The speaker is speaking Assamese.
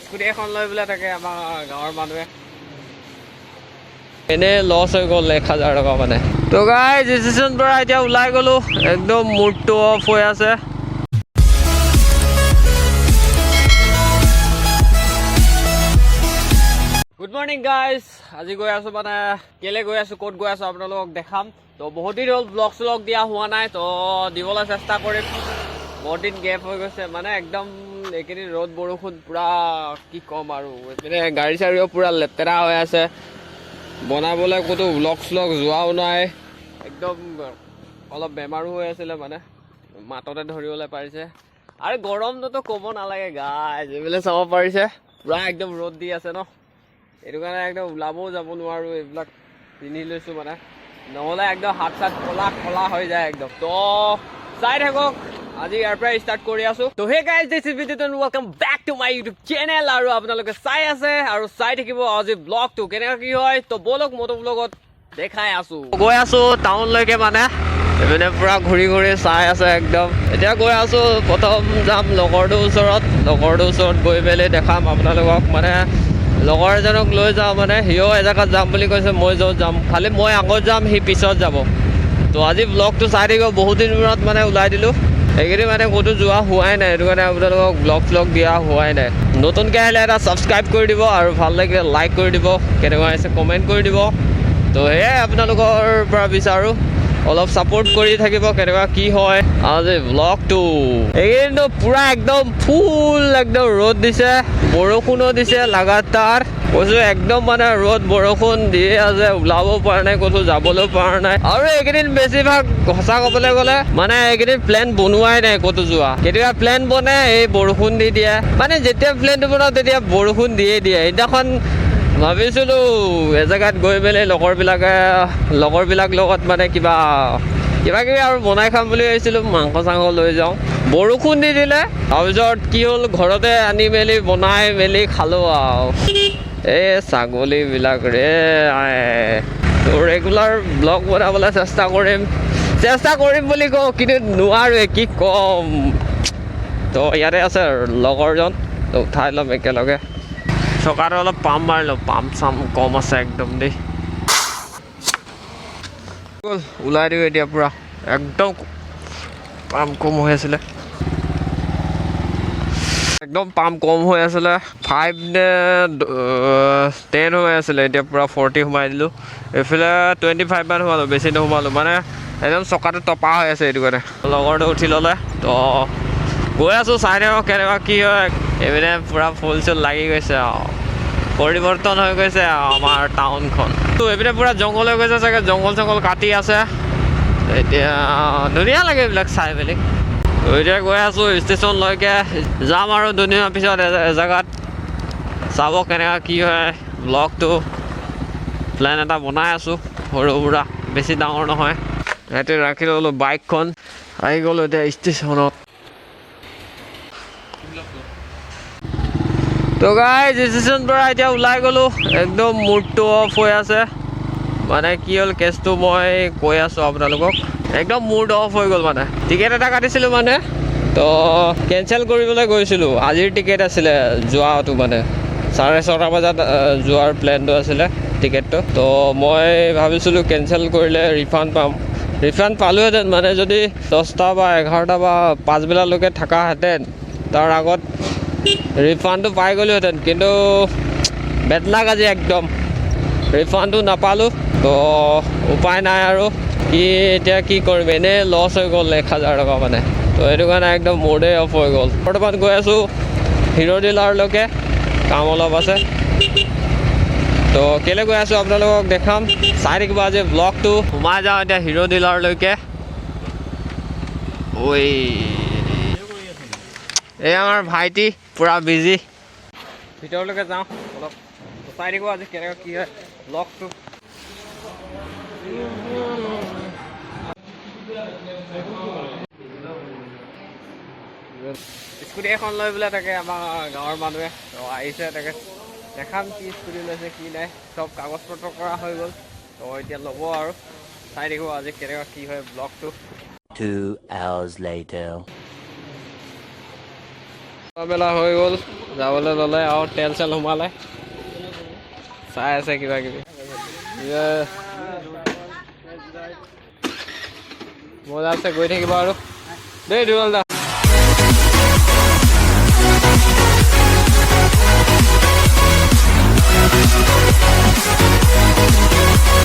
স্কুটি এখন লৈ পেলাই তাকে আমাৰ গাঁৱৰ মানুহে এনে লছ হৈ গ'ল 1000 টকা মানে। তো গাইজ ষ্টেচন পৰা এতিয়া ওলাই গ'লো, একদম মুডটো অফ হৈ আছে। গুড মৰ্ণিং গাইজ, আজি গৈ আছো মানে কেলে গৈ আছো, ক'ত গৈ আছো আপোনালোকক দেখাম। তো বহুত দিন হ'ল ব্লগ শ্লগ দিয়া হোৱা নাই, তো দিবলৈ চেষ্টা কৰিম। বহুত দিন গেপ হৈ গৈছে মানে, একদম এইকেইদিন ৰ'দ বৰষুণ পুৰা কি ক'ম আৰু। মানে গাড়ী চাড়ীও পুৰা লেতেৰা হৈ আছে, বনাবলৈ ক'তো ব্লগ শ্লগ যোৱাও নাই। একদম অলপ বেমাৰো হৈ আছিলে মানে, মাততে ধৰিবলৈ পাৰিছে। আৰু গৰমটোতো ক'ব নালাগে গাইজ, এইবিলাক চাব পাৰিছে পুৰা একদম ৰ'দ দি আছে ন। এইটো কাৰণে একদম ওলাবও যাব নোৱাৰোঁ, এইবিলাক পিন্ধি লৈছোঁ মানে, নহ'লে একদম হাত চাত কলা কলা হৈ যায় একদম। তো চাই থাকক, আজি ইয়াৰ পৰাই ষ্টাৰ্ট কৰি আছোঁ। তো hey guys, this is video' and welcome back to my YouTube channel. আৰু আপোনালোকে চাই আছে আৰু চাই থাকিব আজি ব্লগটো কেনেকৈ কি হয়। তো ব'লক মটো ব্লগত দেখাই আছোঁ। গৈ আছোঁ টাউনলৈকে মানে, এইপিনে পুৰা ঘূৰি ঘূৰি চাই আছে একদম। এতিয়া গৈ আছোঁ, প্ৰথম যাম লগৰটোৰ ওচৰত গৈ মেলি দেখাম আপোনালোকক। মানে লগৰ এজনক লৈ যাওঁ, মানে সিও এজেগাত যাম বুলি কৈছে, মই য'ত যাম, খালি মই আগত যাম, সি পিছত যাব। তো আজি ব্লগটো চাই থাকিব, বহুত দিন মূৰত মানে ওলাই দিলোঁ। এইকেইদিন মানে ক'তো যোৱা হোৱাই নাই, সেইটো কাৰণে আপোনালোকক ব্লগ শ্লগ দিয়া হোৱাই নাই। নতুনকৈ আহিলে এটা ছাবস্ক্ৰাইব কৰি দিব, আৰু ভাল লাগিলে লাইক কৰি দিব, কেনেকুৱা হৈছে কমেণ্ট কৰি দিব। তো সেয়াই আপোনালোকৰ পৰা বিচাৰোঁ, অলপ ছাপোৰ্ট কৰি থাকিব, কেনেকুৱা কি হয় আজি ব্লগটো। এইকেইদিনতো পূৰা একদম ফুল একদম ৰ'দ দিছে, বৰষুণো দিছে লাগাতাৰ। কৈছোঁ একদম মানে ৰ'দ বৰষুণ দিয়ে আছে, ওলাব পৰা নাই, ক'তো যাবলৈও পৰা নাই। আৰু এইকেইদিন বেছিভাগ সঁচা ক'বলৈ গ'লে মানে এইকেইদিন প্লেন বনোৱাই নাই ক'তো যোৱা। কেতিয়াবা প্লেন বনে, এই বৰষুণ দি দিয়ে, মানে যেতিয়া প্লেনটো বনাওঁ তেতিয়া বৰষুণ দিয়ে দিয়ে। সেইদিনাখন ভাবিছিলোঁ এজেগাত গৈ মেলি লগৰবিলাক লগত মানে কিবা কিবি আৰু বনাই খাম বুলি ভাবিছিলোঁ, মাংস চাংস লৈ যাওঁ, বৰষুণ দি দিলে। তাৰপিছত কি হ'ল, ঘৰতে আনি মেলি বনাই মেলি খালোঁ আৰু। এই ছাগলীবিলাক ৰে, তো ৰেগুলাৰ ব্লগ বনাবলৈ চেষ্টা কৰিম বুলি কওঁ, কিন্তু নোৱাৰোঁ, কি ক'ম। তো ইয়াতে আছে লগৰজন, তো উঠাই ল'ম একেলগে। চকাটো অলপ পাম্প মাৰি লওঁ, পাম্প চাম কম আছে একদম দেই। ওলাই দিওঁ এতিয়া, পূৰা একদম পাম্প কম হৈ আছিলে, একদম পাম্প কম হৈ আছিলে, 5 নে 10 হৈ আছিলে, এতিয়া পূৰা 40 সোমাই দিলোঁ। এইফালে 25 মান সোমালোঁ, বেছি নোসোমালোঁ, মানে একদম চকাটো টপা হৈ আছে। এইটো কাৰণে লগৰটো উঠি ল'লে, তো গৈ আছোঁ, চাই থাকক কেনেকুৱা কি হয়। এইপিনে পূৰা ফুল চুল লাগি গৈছে আৰু পৰিৱৰ্তন হৈ গৈছে আমাৰ টাউনখন। তো এইপিনে পূৰা জংঘল হৈ গৈছে চাগে, জংঘল চংঘল কাটি আছে। এতিয়া ধুনীয়া লাগে এইবিলাক চাই মেলি। এতিয়া গৈ আছোঁ ষ্টেচনলৈকে, যাম আৰু দুদিনৰ পিছত এজেগাত, চাব কেনেকুৱা কি হয় ব্লগটো। প্লেন এটা বনাই আছোঁ সৰু সুৰা, বেছি ডাঙৰ নহয়। ইয়াতে ৰাখি ল'লোঁ বাইকখন, আহি গ'লোঁ এতিয়া ষ্টেচনত। তো গাইজ ষ্টেচন পৰা এতিয়া ওলাই গ'লোঁ, একদম মুডটো অফ হৈ আছে। মানে কি হ'ল কেছটো মই কৈ আছোঁ আপোনালোকক, একদম মুড অফ হৈ গ'ল। মানে টিকেট এটা কাটিছিলোঁ, মানে তো কেঞ্চেল কৰিবলৈ গৈছিলোঁ। আজিৰ টিকেট আছিলে যোৱাটো, মানে 6:30 বজাত যোৱাৰ প্লেনটো আছিলে টিকেটটো। তো মই ভাবিছিলোঁ কেঞ্চেল কৰিলে ৰিফাণ্ড পাম, ৰিফাণ্ড পালোঁহেঁতেন, মানে যদি 10টা বা 11টা বা 5 বেলালৈকে থকাহেঁতেন, তাৰ আগত ৰিফাণ্ডটো পাই গ'লোহেঁতেন। কিন্তু বেড লাক আজি একদম, ৰিফাণ্ডটো নাপালোঁ। তো উপায় নাই আৰু, এতিয়া কি কৰিম, এনেই লছ হৈ গ'ল 1000 টকা মানে। তো সেইটো কাৰণে একদম মুডেই অফ হৈ গ'ল। বৰ্তমান গৈ আছোঁ হিৰ' ডিলাৰলৈকে, কাম অলপ আছে। তো কেলৈ গৈ আছোঁ আপোনালোকক দেখাম, চাই থাকিব আজি ব্লগটো। সোমাই যাওঁ এতিয়া হিৰ' ডিলাৰলৈকে। ঐ এই আমাৰ ভাইটি পূৰা বিজি, ভিতৰলৈকে যাওঁ অলপ, চাই থাকিব আজি কেনেকৈ কি হয় ব্লগটো। স্কুটি এখন লৈ পেলাই তাকে আমাৰ গাঁৱৰ মানুহে আহিছে, তাকে দেখাম কি স্কুটি লৈছে কি নাই। চব কাগজ পত্ৰ কৰা হৈ গ'ল, তো এতিয়া ল'ব আৰু। চাই থাকিব আজি কেনেকুৱা কি হয় ব্লগটো। 2 hours later. মেলা হৈ গ'ল, যাবলৈ ল'লে আৰু তেল চেল সোমালে চাই আছে কিবা কিবি মজা আছে গৈ থাকিব আৰু দেই দুৰ্বল দা